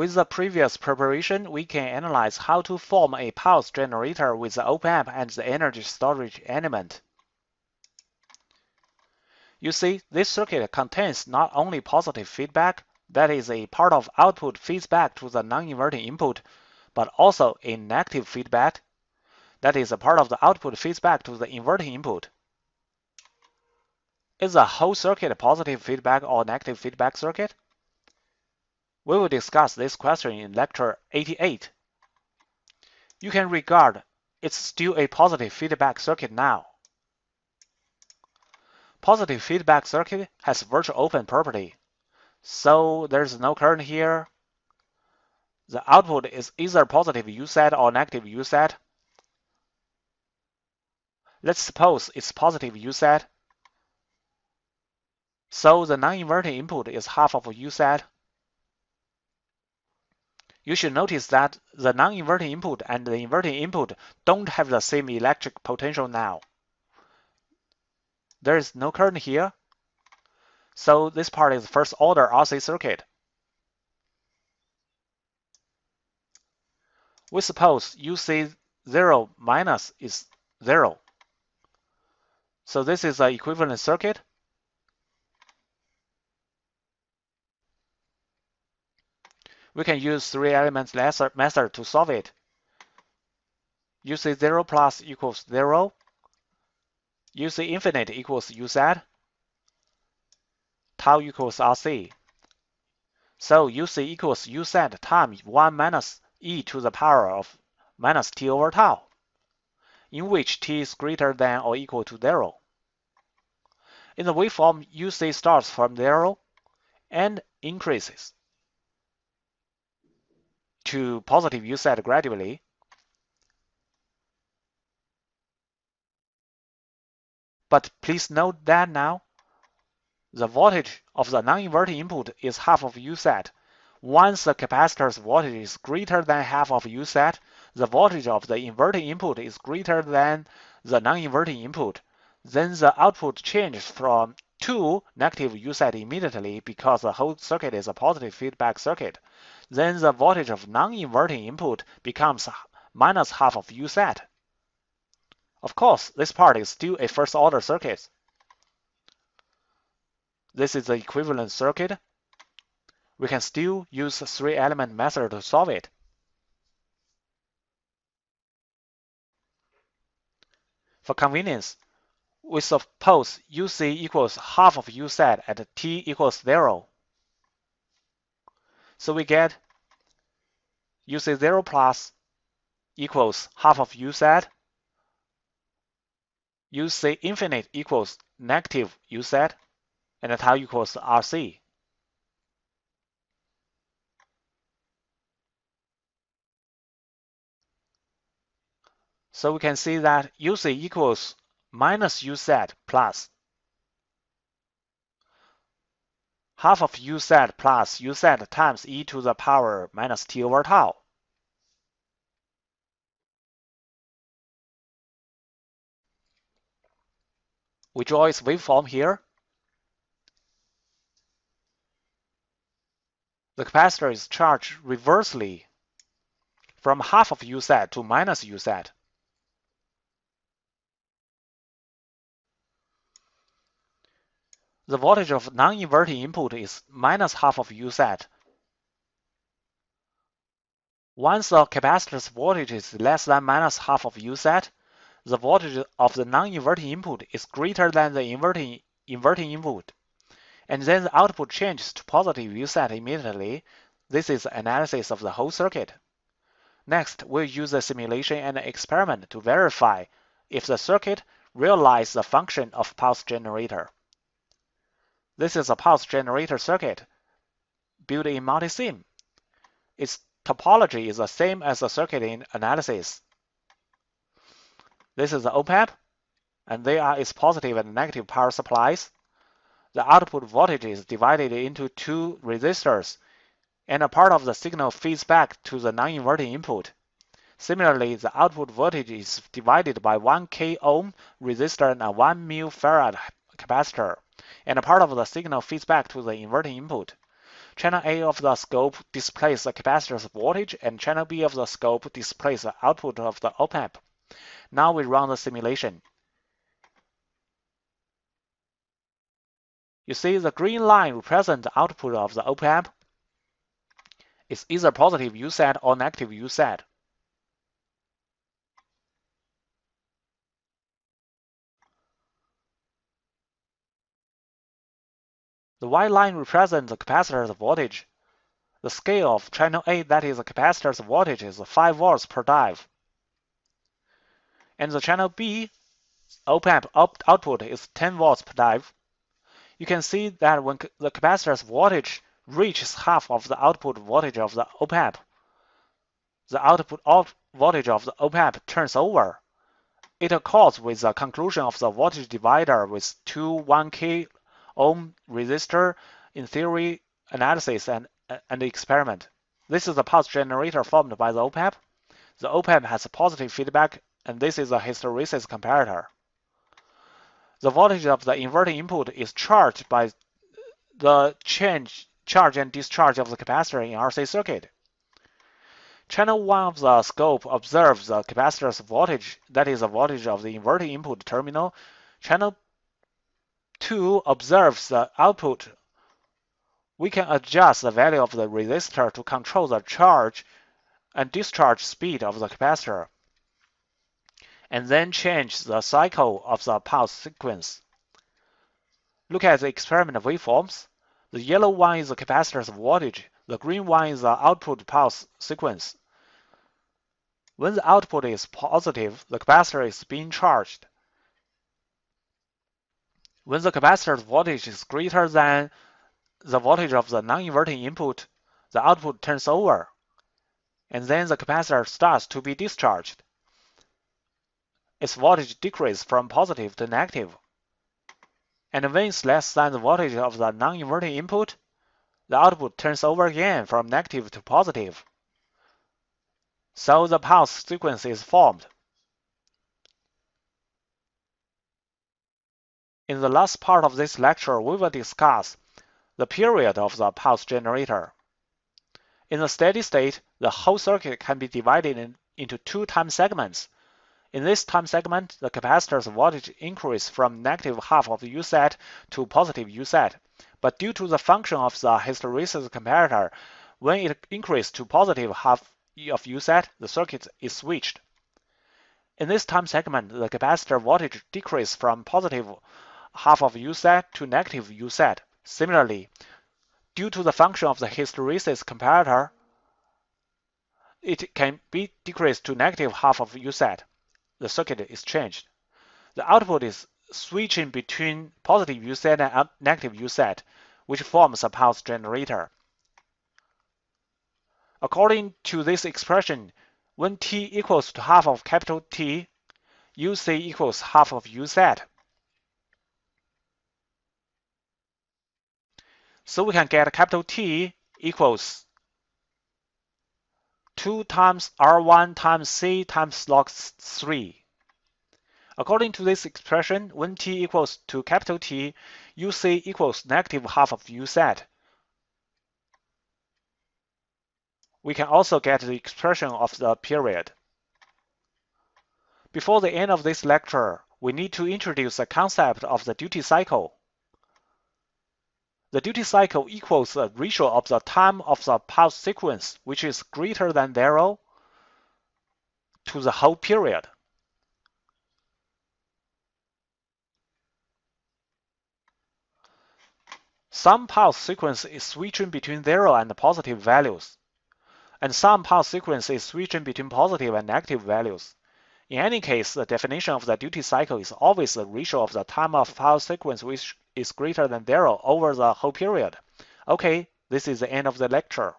With the previous preparation, we can analyze how to form a pulse generator with the op-amp and the energy storage element. You see, this circuit contains not only positive feedback, that is a part of output feeds back to the non-inverting input, but also a negative feedback, that is a part of the output feeds back to the inverting input. Is the whole circuit a positive feedback or negative feedback circuit? We will discuss this question in lecture 88. You can regard it's still a positive feedback circuit now. Positive feedback circuit has virtual open property, so there's no current here. The output is either positive U-set or negative U-set. Let's suppose it's positive U-set. So the non-inverting input is half of U-set. You should notice that the non-inverting input and the inverting input don't have the same electric potential now. There is no current here. So this part is first order RC circuit. We suppose UC0 minus is 0. So this is an equivalent circuit. We can use three elements method to solve it. UC0 plus equals 0. UC infinite equals UZ. Tau equals RC. So UC equals UZ times 1 minus e to the power of minus t over tau, in which t is greater than or equal to 0. In the waveform, UC starts from 0 and increases to positive UZ gradually. But please note that now, the voltage of the non-inverting input is half of UZ. Once the capacitor's voltage is greater than half of UZ, the voltage of the inverting input is greater than the non-inverting input. Then the output changes from to negative UZ immediately because the whole circuit is a positive feedback circuit. Then the voltage of non-inverting input becomes minus half of UZ. Of course, this part is still a first-order circuit. This is the equivalent circuit. We can still use the three-element method to solve it. For convenience, we suppose UC equals half of UZ at t equals 0. So we get UC0 plus equals half of UZ. UC infinite equals negative UZ, and tau equals RC. So we can see that UC equals minus UZ plus half of UZ plus UZ times e to the power minus t over tau. We draw its waveform here. The capacitor is charged reversely from half of UZ to minus UZ. The voltage of non-inverting input is minus half of UZ. Once the capacitor's voltage is less than minus half of UZ, the voltage of the non-inverting input is greater than the inverting input, and then the output changes to positive UZ immediately. This is analysis of the whole circuit. Next, we'll use a simulation and an experiment to verify if the circuit realizes the function of pulse generator. This is a pulse generator circuit built in multisim. Its topology is the same as the circuit in analysis. This is the op-amp, and they are its positive and negative power supplies. The output voltage is divided into two resistors, and a part of the signal feeds back to the non-inverting input. Similarly, the output voltage is divided by 1 k ohm resistor and a 1 mF capacitor, and a part of the signal feeds back to the inverting input. Channel A of the scope displays the capacitor's voltage, and channel B of the scope displays the output of the op-amp. Now we run the simulation. You see the green line represents the output of the op-amp. It's either positive USAT or negative USAT. The white line represents the capacitor's voltage. The scale of channel A, that is the capacitor's voltage, is 5 volts per dive. And the channel B op-amp output is 10 volts per dive. You can see that when the capacitor's voltage reaches half of the output voltage of the op-amp, the output voltage of the op-amp turns over. It accords with the conclusion of the voltage divider with two 1K ohm resistor in theory, analysis, and experiment. This is the pulse generator formed by the op-amp. The op-amp has positive feedback, and this is a hysteresis comparator. The voltage of the inverting input is charged by the charge and discharge of the capacitor in RC circuit. Channel 1 of the scope observes the capacitor's voltage, that is the voltage of the inverting input terminal. Channel 2 observes the output. We can adjust the value of the resistor to control the charge and discharge speed of the capacitor, and then change the cycle of the pulse sequence. Look at the experiment waveforms. The yellow one is the capacitor's voltage. The green one is the output pulse sequence. When the output is positive, the capacitor is being charged. When the capacitor's voltage is greater than the voltage of the non-inverting input, the output turns over, and then the capacitor starts to be discharged. Its voltage decreases from positive to negative. And when it's less than the voltage of the non-inverting input, the output turns over again from negative to positive. So the pulse sequence is formed. In the last part of this lecture, we will discuss the period of the pulse generator. In a steady state, the whole circuit can be divided into two time segments. In this time segment, the capacitor's voltage increases from negative half of USAT to positive USAT. But due to the function of the hysteresis comparator, when it increases to positive half of USAT, the circuit is switched. In this time segment, the capacitor voltage decreases from positive half of USAT to negative USAT. Similarly, due to the function of the hysteresis comparator, it can be decreased to negative half of USAT. The circuit is changed. The output is switching between positive USAT and negative USAT, which forms a pulse generator. According to this expression, when T equals to half of capital T, UC equals half of USAT. So we can get capital T equals 2 times R1 times C times log 3. According to this expression, when T equals to capital T, UC equals negative half of USAT. We can also get the expression of the period. Before the end of this lecture, we need to introduce the concept of the duty cycle. The duty cycle equals the ratio of the time of the pulse sequence, which is greater than 0, to the whole period. Some pulse sequence is switching between 0 and positive values, and some pulse sequence is switching between positive and negative values. In any case, the definition of the duty cycle is always the ratio of the time of pulse sequence which is greater than 0 over the whole period. Okay, this is the end of the lecture.